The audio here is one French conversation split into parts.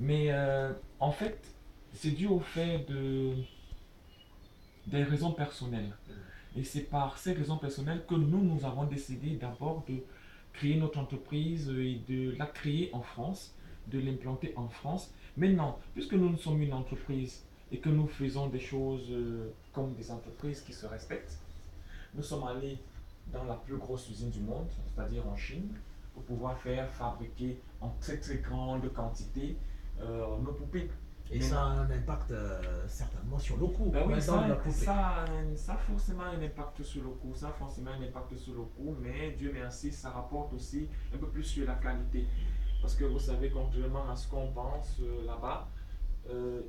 Mais en fait, c'est dû au fait des raisons personnelles. Et c'est par ces raisons personnelles que nous avons décidé d'abord de créer notre entreprise et de la créer en France, de l'implanter en France. Maintenant, puisque nous sommes une entreprise et que nous faisons des choses comme des entreprises qui se respectent, nous sommes allés dans la plus grosse usine du monde, c'est-à-dire en Chine, pour pouvoir faire fabriquer en très très grande quantité nos poupées. Et ça a un impact certainement sur le coût Ben oui, maintenant de la poupée. ça a forcément un impact sur le coût, ça a forcément un impact sur le coût, mais Dieu merci, ça rapporte aussi un peu plus sur la qualité. Parce que vous savez, contrairement à ce qu'on pense là-bas,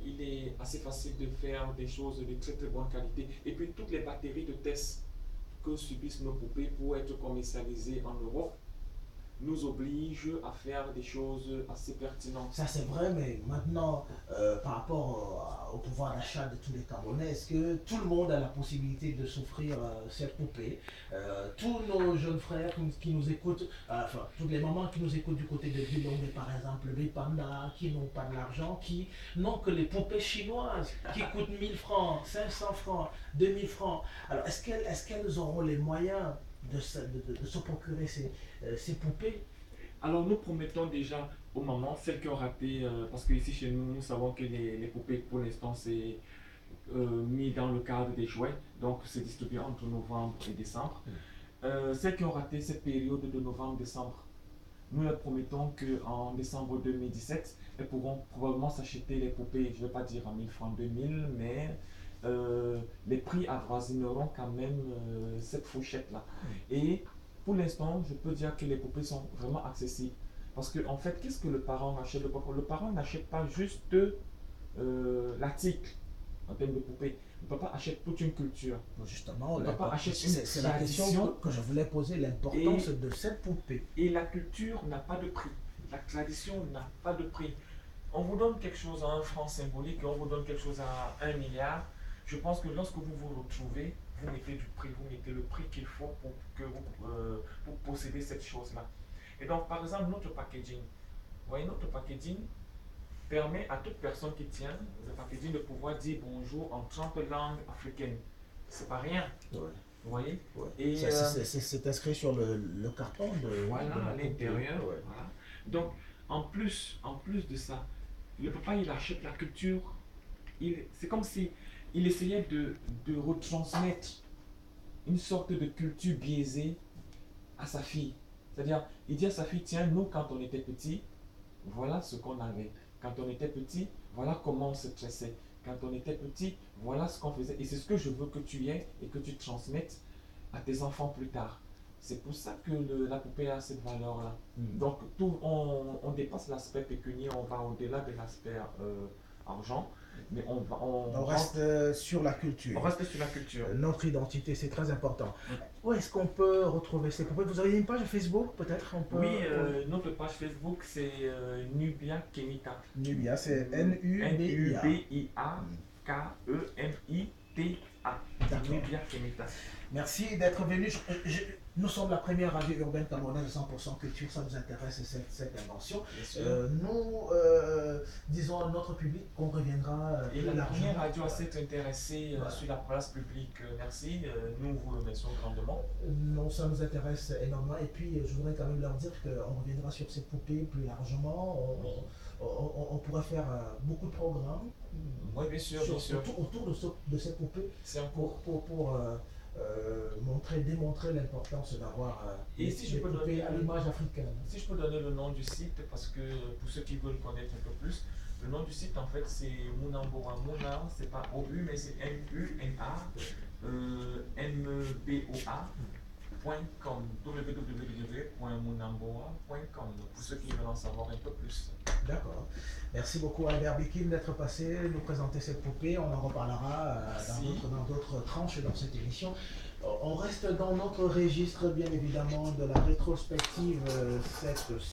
il est assez facile de faire des choses de très très bonne qualité. Et puis toutes les batteries de tests que subissent nos poupées pour être commercialisées en Europe nous oblige à faire des choses assez pertinentes. Ça c'est vrai, mais maintenant, par rapport au pouvoir d'achat de tous les Camerounais, est-ce que tout le monde a la possibilité de s'offrir cette poupée? Tous nos jeunes frères qui nous écoutent, enfin, toutes les mamans qui nous écoutent du côté de Bilongé par exemple, Bipanda, qui n'ont pas de l'argent, qui n'ont que les poupées chinoises, qui coûtent 1000 francs, 500 francs, 2000 francs. Alors est-ce qu'elles auront les moyens de se procurer ces poupées? Alors nous promettons déjà aux mamans, celles qui ont raté, parce qu'ici chez nous, nous savons que les poupées pour l'instant c'est mis dans le cadre des jouets, donc c'est distribué entre novembre et décembre. Celles qui ont raté cette période de novembre-décembre, nous leur promettons qu'en décembre 2017, elles pourront probablement s'acheter les poupées, je ne vais pas dire en 1000 francs, 2000, mais les prix avoisineront quand même cette fourchette-là. Et pour l'instant, je peux dire que les poupées sont vraiment accessibles. Parce que, en fait, qu'est-ce que le parent achète? Le parent n'achète pas juste l'article en termes de poupée. Le papa achète toute une culture. Justement, Le papa achète une c'est la question tradition. que je voulais poser, l'importance de cette poupée. Et la culture n'a pas de prix. La tradition n'a pas de prix. On vous donne quelque chose à 1 franc symbolique et on vous donne quelque chose à 1 milliard. Je pense que lorsque vous vous retrouvez, vous mettez du prix, vous mettez le prix qu'il faut pour posséder cette chose-là. Et donc, par exemple, notre packaging. Vous voyez, notre packaging permet à toute personne qui tient le packaging de pouvoir dire bonjour en 30 langues africaines. C'est pas rien. Ouais. Vous voyez. Ouais. Et c'est inscrit sur le carton voilà, de la à l'intérieur. poupée. Ouais. Voilà. Donc, en plus de ça, le papa, il achète la culture. C'est comme si il essayait de retransmettre une sorte de culture biaisée à sa fille. C'est-à-dire, il dit à sa fille, tiens, nous, quand on était petits, voilà ce qu'on avait. Quand on était petit, voilà comment on se tressait. Quand on était petit, voilà ce qu'on faisait. Et c'est ce que je veux que tu aies et que tu transmettes à tes enfants plus tard. C'est pour ça que la poupée a cette valeur-là. Donc, on dépasse l'aspect pécunier, on va au-delà de l'aspect argent, mais On reste sur la culture. on reste sur la culture. Notre identité, c'est très important. Où est-ce qu'on peut retrouver ces poupées? Vous avez une page Facebook peut-être? Oui, notre page Facebook c'est Nubia Kemita. Nubia, c'est Nubia. Nubia-Kemita. D'accord. Nubia Kemita. Merci d'être venu. Nous sommes la première radio urbaine camerounaise de 100% culture, ça nous intéresse cette invention. Nous disons à notre public qu'on reviendra Et la largement. première radio à s'être intéressée sur la place publique, merci, nous vous remercions grandement. Non, ça nous intéresse énormément. Et puis, je voudrais quand même leur dire qu'on reviendra sur ces poupées plus largement. On pourra faire beaucoup de programmes Oui, bien sûr, bien sûr. autour de ces poupées C'est en cours. pour démontrer l'importance d'avoir Et si je des peux poupées donner à l'image africaine. Si je peux donner le nom du site, parce que pour ceux qui veulent connaître un peu plus, le nom du site en fait c'est Munambora. Muna, c'est pas O-U, mais c'est M-U-N-A, M-B-O-A.com. www.munambora.com. Pour ceux qui veulent en savoir un peu plus. D'accord. Merci beaucoup Albert Bikin d'être passé, nous présenter cette poupée. On en reparlera dans d'autres tranches dans cette émission. On reste dans notre registre, bien évidemment, de la rétrospective cette